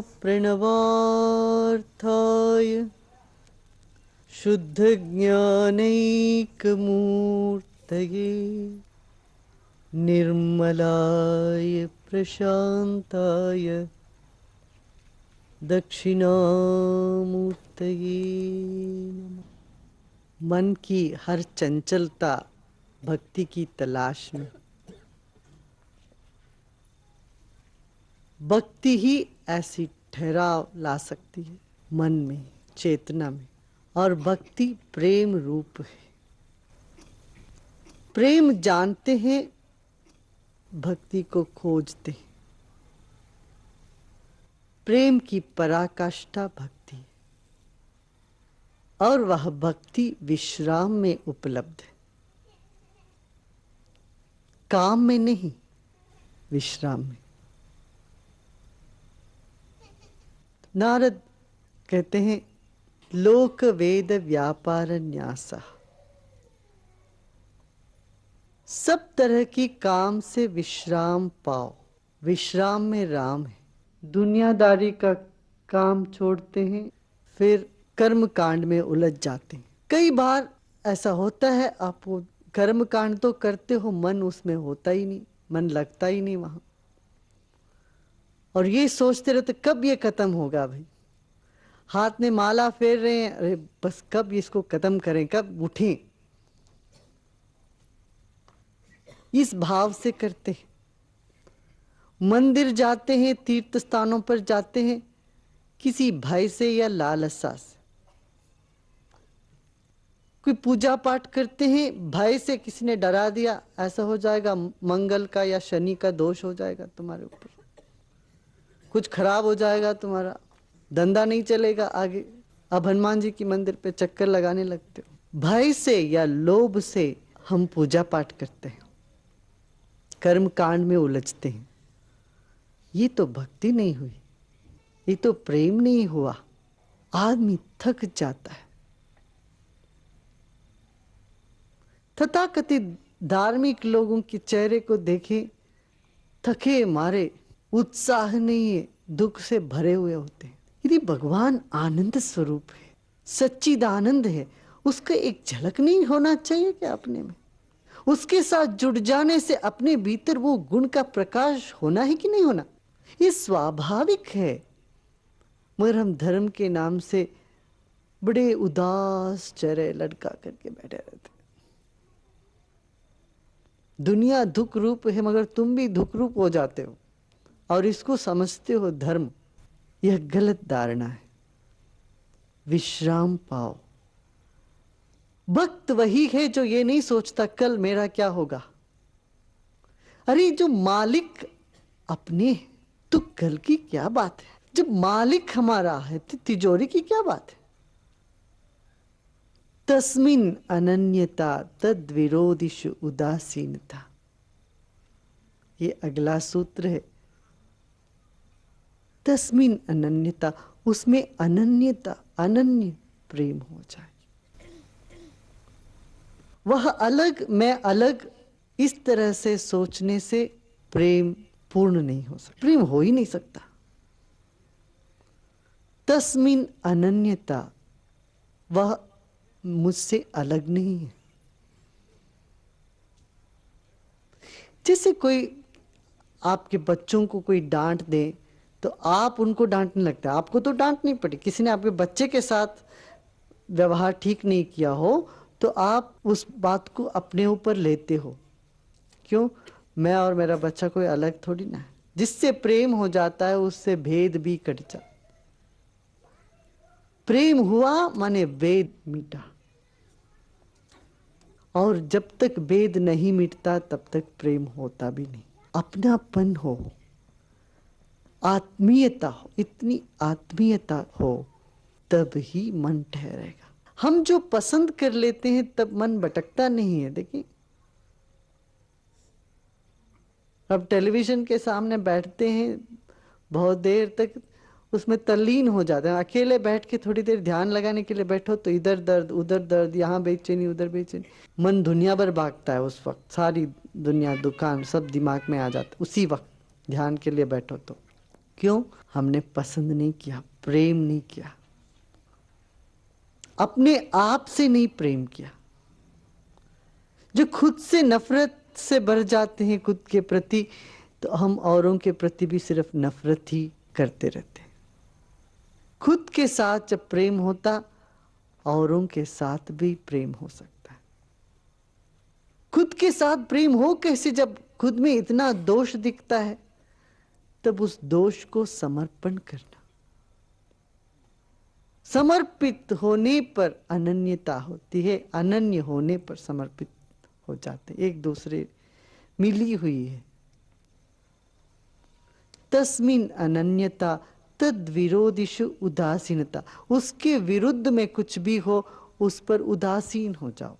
प्रणवार्थाय शुद्धज्ञानैकमूर्तये निर्मलाय प्रशान्ताय दक्षिणामूर्तये नमः। मन की हर चंचलता भक्ति की तलाश में, भक्ति ही ऐसी ठहराव ला सकती है मन में, चेतना में। और भक्ति प्रेम रूप है। प्रेम जानते हैं, भक्ति को खोजते हैं। प्रेम की पराकाष्ठा भक्ति है और वह भक्ति विश्राम में उपलब्ध है, काम में नहीं, विश्राम में। नारद कहते हैं लोक वेद व्यापार न्यासा, सब तरह की काम से विश्राम पाओ। विश्राम में राम है। दुनियादारी का काम छोड़ते हैं, फिर कर्म कांड में उलझ जाते हैं। कई बार ऐसा होता है, आप वो कर्म कांड तो करते हो, मन उसमें होता ही नहीं, मन लगता ही नहीं वहां। और ये सोचते रहते कब ये खत्म होगा। भाई हाथ में माला फेर रहे हैं, अरे बस कब इसको खत्म करें, कब उठें, इस भाव से करते हैं। मंदिर जाते हैं, तीर्थ स्थानों पर जाते हैं, किसी भय से या लालसा से। कोई पूजा पाठ करते हैं, भय से किसी ने डरा दिया, ऐसा हो जाएगा, मंगल का या शनि का दोष हो जाएगा तुम्हारे ऊपर, कुछ खराब हो जाएगा, तुम्हारा धंधा नहीं चलेगा आगे। अब हनुमान जी की मंदिर पे चक्कर लगाने लगते हो। भय से या लोभ से हम पूजा पाठ करते हैं, कर्म कांड में उलझते हैं। ये तो भक्ति नहीं हुई, ये तो प्रेम नहीं हुआ। आदमी थक जाता है। तथाकथित धार्मिक लोगों के चेहरे को देखें, थके मारे, उत्साह नहीं है, दुख से भरे हुए होते हैं। यदि भगवान आनंद स्वरूप है, सच्चिदानंद है, उसका एक झलक नहीं होना चाहिए क्या अपने में? उसके साथ जुड़ जाने से अपने भीतर वो गुण का प्रकाश होना है कि नहीं होना? ये स्वाभाविक है। मगर हम धर्म के नाम से बड़े उदास चेहरे लटका करके बैठे रहते। दुनिया दुख रूप है, मगर तुम भी दुख रूप हो जाते हो और इसको समझते हो धर्म। यह गलत धारणा है। विश्राम पाओ। भक्त वही है जो ये नहीं सोचता कल मेरा क्या होगा। अरे जो मालिक अपने हैं, तो कल की क्या बात है? जब मालिक हमारा है तो तिजोरी की क्या बात है? तस्मिन अनन्यता तद विरोधिषु उदासीनता, ये अगला सूत्र है। तस्मिन अनन्यता, उसमें अनन्यता, अनन्य प्रेम हो जाए। वह अलग, मैं अलग, इस तरह से सोचने से प्रेम पूर्ण नहीं हो सकता, प्रेम हो ही नहीं सकता। तस्मिन अनन्यता, वह मुझसे अलग नहीं है। जैसे कोई आपके बच्चों को कोई डांट दे तो आप उनको डांटने लगते हैं। आपको तो डांट नहीं पड़ी, किसी ने आपके बच्चे के साथ व्यवहार ठीक नहीं किया हो तो आप उस बात को अपने ऊपर लेते हो। क्यों? मैं और मेरा बच्चा कोई अलग थोड़ी ना है। जिससे प्रेम हो जाता है उससे भेद भी कट जाता। प्रेम हुआ माने भेद मिटा, और जब तक भेद नहीं मिटता तब तक प्रेम होता भी नहीं। अपनापन हो, आत्मीयता हो, इतनी आत्मीयता हो तब ही मन ठहरेगा। हम जो पसंद कर लेते हैं तब मन भटकता नहीं है। देखिए, अब टेलीविजन के सामने बैठते हैं, बहुत देर तक उसमें तल्लीन हो जाते हैं। अकेले बैठ के थोड़ी देर ध्यान लगाने के लिए बैठो तो इधर दर्द उधर दर्द, यहाँ बेचैनी उधर बेचैनी, मन दुनिया भर भागता है। उस वक्त सारी दुनिया, दुकान सब दिमाग में आ जाता उसी वक्त ध्यान के लिए बैठो तो। क्यों? हमने पसंद नहीं किया, प्रेम नहीं किया, अपने आप से नहीं प्रेम किया। जो खुद से नफरत से भर जाते हैं खुद के प्रति, तो हम औरों के प्रति भी सिर्फ नफरत ही करते रहते हैं। खुद के साथ जब प्रेम होता, औरों के साथ भी प्रेम हो सकता है। खुद के साथ प्रेम हो कैसे, जब खुद में इतना दोष दिखता है, तब उस दोष को समर्पण करना। समर्पित होने पर अनन्यता होती है, अनन्य होने पर समर्पित हो जाते, एक दूसरे मिली हुई है। तस्मिन अनन्यता तद विरोधिषु उदासीनता, उसके विरुद्ध में कुछ भी हो उस पर उदासीन हो जाओ,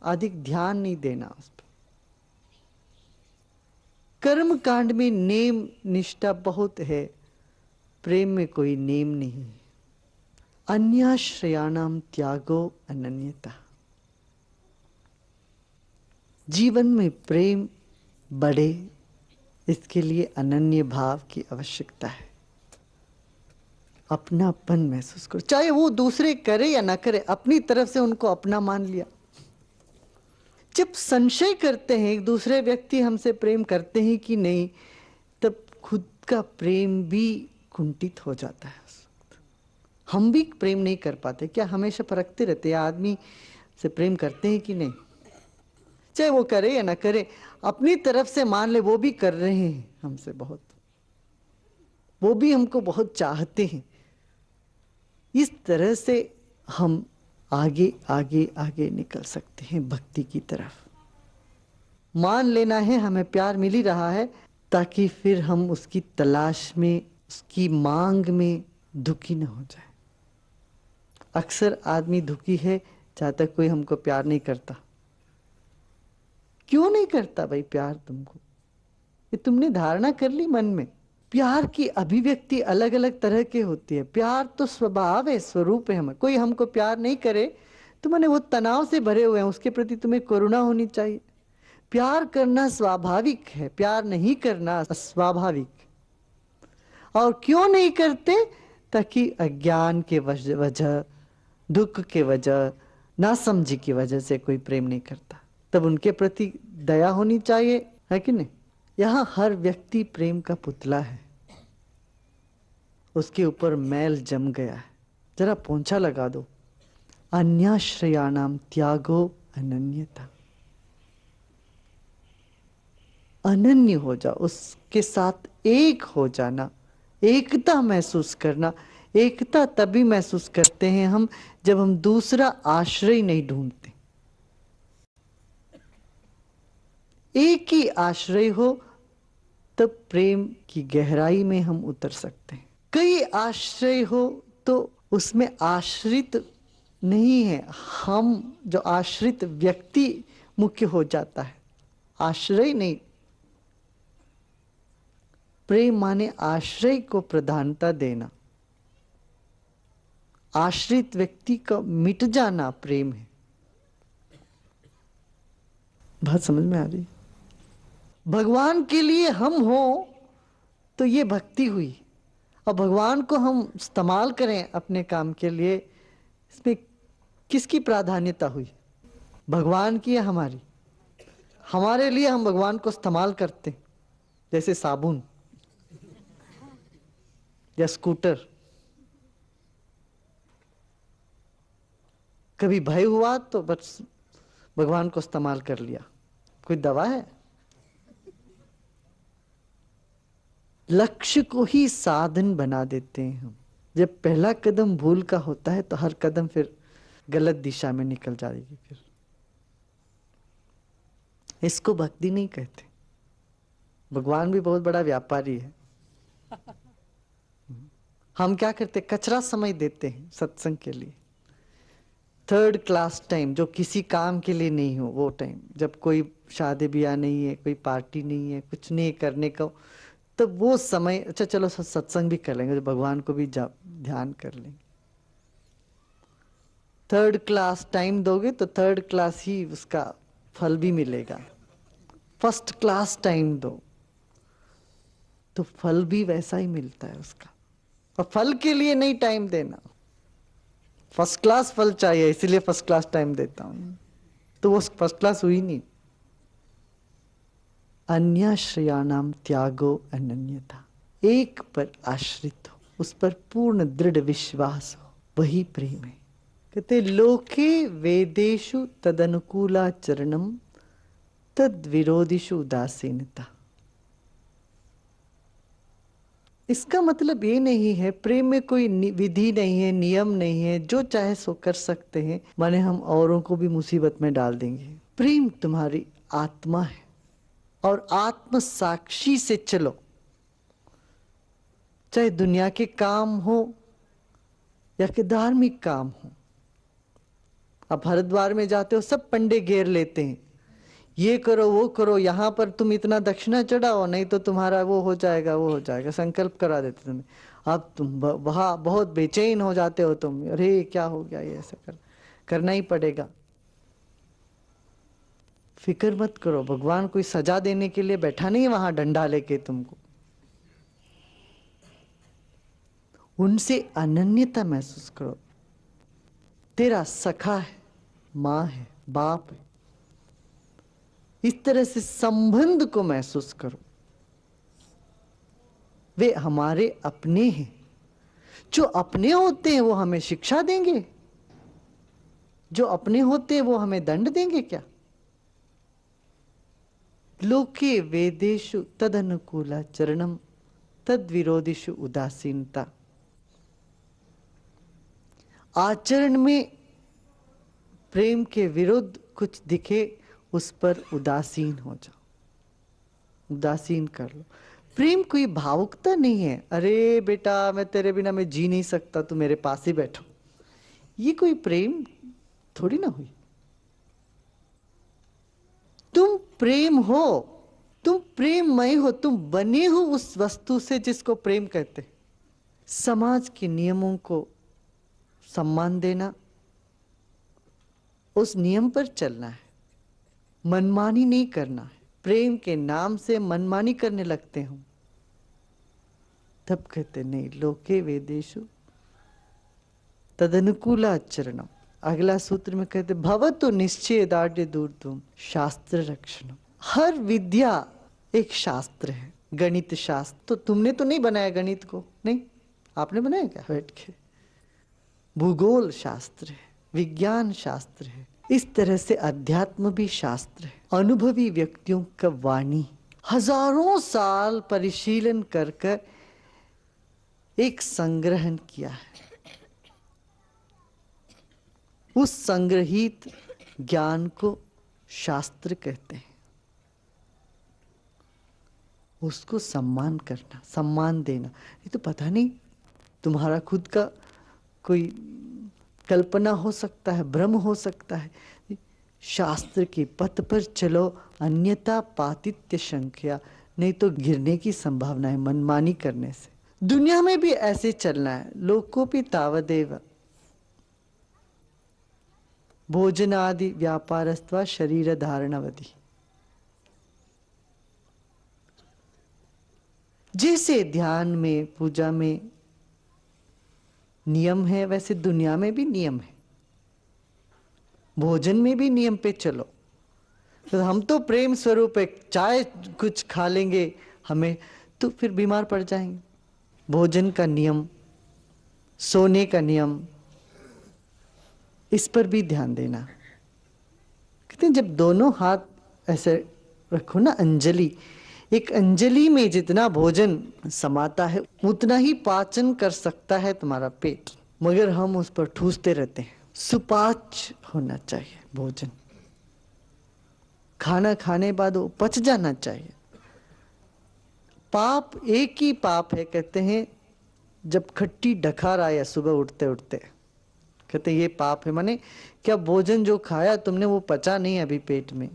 अधिक ध्यान नहीं देना उस पर। कर्म कांड में नेम निष्ठा बहुत है, प्रेम में कोई नेम नहीं है। अन्याश्रयाणाम त्यागो अनन्यता। जीवन में प्रेम बढ़े, इसके लिए अनन्य भाव की आवश्यकता है। अपनापन महसूस करो, चाहे वो दूसरे करे या ना करे, अपनी तरफ से उनको अपना मान लिया। जब संशय करते हैं एक दूसरे व्यक्ति हमसे प्रेम करते हैं कि नहीं, तब खुद का प्रेम भी कुंठित हो जाता है। हम भी प्रेम नहीं कर पाते। क्या हमेशा परखते रहते हैं आदमी से प्रेम करते हैं कि नहीं, चाहे वो करे या ना करे, अपनी तरफ से मान ले वो भी कर रहे हैं हमसे बहुत, वो भी हमको बहुत चाहते हैं। इस तरह से हम आगे आगे आगे निकल सकते हैं भक्ति की तरफ। मान लेना है हमें प्यार मिल ही रहा है, ताकि फिर हम उसकी तलाश में, उसकी मांग में दुखी न हो जाए। अक्सर आदमी दुखी है जहाँ तक कोई हमको प्यार नहीं करता। क्यों नहीं करता भाई प्यार तुमको? ये तुमने धारणा कर ली मन में। प्यार की अभिव्यक्ति अलग अलग तरह की होती है। प्यार तो स्वभाव है, स्वरूप है। हमें कोई हमको प्यार नहीं करे तो माने वो तनाव से भरे हुए हैं, उसके प्रति तुम्हें करुणा होनी चाहिए। प्यार करना स्वाभाविक है, प्यार नहीं करना अस्वाभाविक। और क्यों नहीं करते? ताकि अज्ञान के वजह, दुख के वजह, नासमझी की वजह से कोई प्रेम नहीं करता। तब उनके प्रति दया होनी चाहिए, है कि नहीं? यहाँ हर व्यक्ति प्रेम का पुतला है, उसके ऊपर मैल जम गया है, जरा पोंछा लगा दो। अन्याश्रयाणाम त्यागो अनन्यता। अनन्य हो जाओ, उसके साथ एक हो जाना, एकता महसूस करना। एकता तभी महसूस करते हैं हम जब हम दूसरा आश्रय नहीं ढूंढते। एक ही आश्रय हो तब प्रेम की गहराई में हम उतर सकते हैं। कई आश्रय हो तो उसमें आश्रित नहीं है, हम जो आश्रित व्यक्ति मुख्य हो जाता है, आश्रय नहीं। प्रेम माने आश्रय को प्रधानता देना, आश्रित व्यक्ति का मिट जाना प्रेम है। बात समझ में आ रही? भगवान के लिए हम हो तो ये भक्ति हुई, और भगवान को हम इस्तेमाल करें अपने काम के लिए, इसमें किसकी प्राधान्यता हुई? भगवान की या हमारी? हमारे लिए हम भगवान को इस्तेमाल करते हैं, जैसे साबुन या स्कूटर। कभी भय हुआ तो बस भगवान को इस्तेमाल कर लिया। कोई दवा है? लक्ष्य को ही साधन बना देते हैं हम। जब पहला कदम भूल का होता है तो हर कदम फिर गलत दिशा में निकल जाएगी। फिर इसको भक्ति नहीं कहते। भगवान भी बहुत बड़ा व्यापारी है। हम क्या करते? कचरा समय देते हैं सत्संग के लिए। थर्ड क्लास टाइम, जो किसी काम के लिए नहीं हो, वो टाइम जब कोई शादी ब्याह नहीं है, कोई पार्टी नहीं है, कुछ नहीं करने का, तब वो समय, अच्छा चलो सत्संग भी कर लेंगे, भगवान को भी ध्यान कर लेंगे। थर्ड क्लास टाइम दोगे तो थर्ड क्लास ही उसका फल भी मिलेगा। फर्स्ट क्लास टाइम दो तो फल भी वैसा ही मिलता है उसका। और फल के लिए नहीं टाइम देना, फर्स्ट क्लास फल चाहिए इसीलिए फर्स्ट क्लास टाइम देता हूं, तो वो फर्स्ट क्लास हुई नहीं। अन्याश्रयाणाम त्यागो अनन्यथा, एक पर आश्रित हो, उस पर पूर्ण दृढ़ विश्वास हो, वही प्रेम है। कहते लोके वेदेषु तदनुकूलाचरणम तद विरोधिषु उदासीनता। इसका मतलब ये नहीं है प्रेम में कोई विधि नहीं है, नियम नहीं है, जो चाहे सो कर सकते हैं, माने हम औरों को भी मुसीबत में डाल देंगे। प्रेम तुम्हारी आत्मा है और आत्म साक्षी से चलो, चाहे दुनिया के काम हो या कि धार्मिक काम हो। आप हरिद्वार में जाते हो, सब पंडे घेर लेते हैं, ये करो वो करो, यहां पर तुम इतना दक्षिणा चढ़ाओ नहीं तो तुम्हारा वो हो जाएगा वो हो जाएगा, संकल्प करा देते तुम्हें। अब तुम वहां बहुत बेचैन हो जाते हो तुम, अरे क्या हो गया, ये ऐसा करना ही पड़ेगा। फिक्र मत करो, भगवान कोई सजा देने के लिए बैठा नहीं वहां डंडा लेके तुमको। उनसे अनन्यता महसूस करो, तेरा सखा है, मां है, बाप है, इस तरह से संबंध को महसूस करो। वे हमारे अपने हैं, जो अपने होते हैं वो हमें शिक्षा देंगे, जो अपने होते हैं वो हमें दंड देंगे क्या? लोके वेदेषु तदनुकूलाचरणम तद विरोधिषु उदासीनता। आचरण में प्रेम के विरुद्ध कुछ दिखे उस पर उदासीन हो जाओ, उदासीन कर लो। प्रेम कोई भावुकता नहीं है, अरे बेटा मैं तेरे बिना मैं जी नहीं सकता, तू मेरे पास ही बैठो, ये कोई प्रेम थोड़ी ना हुई। तुम प्रेम हो, तुम प्रेममय हो, तुम बने हो उस वस्तु से जिसको प्रेम कहते। समाज के नियमों को सम्मान देना, उस नियम पर चलना है, मनमानी नहीं करना है। प्रेम के नाम से मनमानी करने लगते हो तब कहते नहीं, लोके वेदेषु तदनुकूलाचरणम। अगला सूत्र में कहते भवतु निश्चय दाढ़ दूर तुम शास्त्र रक्षण। हर विद्या एक शास्त्र है, गणित शास्त्र तो तुमने तो नहीं बनाया, गणित को नहीं, आपने बनाया क्या बैठ के? भूगोल शास्त्र है, विज्ञान शास्त्र है, इस तरह से अध्यात्म भी शास्त्र है। अनुभवी व्यक्तियों का वाणी हजारों साल परिशीलन कर कर एक संग्रहण किया है, उस संग्रहित ज्ञान को शास्त्र कहते हैं। उसको सम्मान करना, सम्मान देना। ये तो पता नहीं, तुम्हारा खुद का कोई कल्पना हो सकता है, भ्रम हो सकता है। शास्त्र के पथ पर चलो, अन्यथा पातित्य संख्या, नहीं तो गिरने की संभावना है मनमानी करने से। दुनिया में भी ऐसे चलना है, लोकोपि तावदेव भोजनादि व्यापारस्त्वा शरीर धारणवधि। जैसे ध्यान में पूजा में नियम है, वैसे दुनिया में भी नियम है, भोजन में भी नियम पे चलो। तो हम तो प्रेम स्वरूप एक चाय कुछ खा लेंगे, हमें तो फिर बीमार पड़ जाएंगे। भोजन का नियम, सोने का नियम, इस पर भी ध्यान देना। कहते हैं जब दोनों हाथ ऐसे रखो ना, अंजलि, एक अंजलि में जितना भोजन समाता है उतना ही पाचन कर सकता है तुम्हारा पेट, मगर हम उस पर ठूसते रहते हैं। सुपाच्य होना चाहिए भोजन, खाना खाने बाद वो पच जाना चाहिए। पाप एक ही पाप है, कहते हैं जब खट्टी डकार आया सुबह उठते उठते, कहते ये पाप है। माने क्या भोजन जो खाया तुमने वो पचा नहीं अभी पेट में,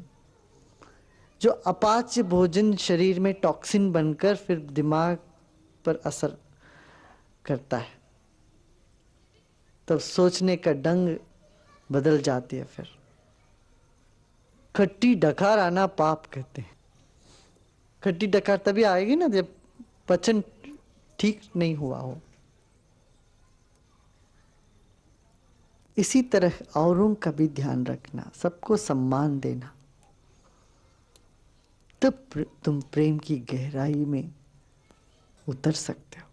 जो अपाच्य भोजन शरीर में टॉक्सिन बनकर फिर दिमाग पर असर करता है, तब सोचने का ढंग बदल जाती है। फिर खट्टी डकार आना पाप कहते हैं। खट्टी डकार तभी आएगी ना जब पचन ठीक नहीं हुआ हो। इसी तरह औरों का भी ध्यान रखना, सबको सम्मान देना, तब तुम प्रेम की गहराई में उतर सकते हो।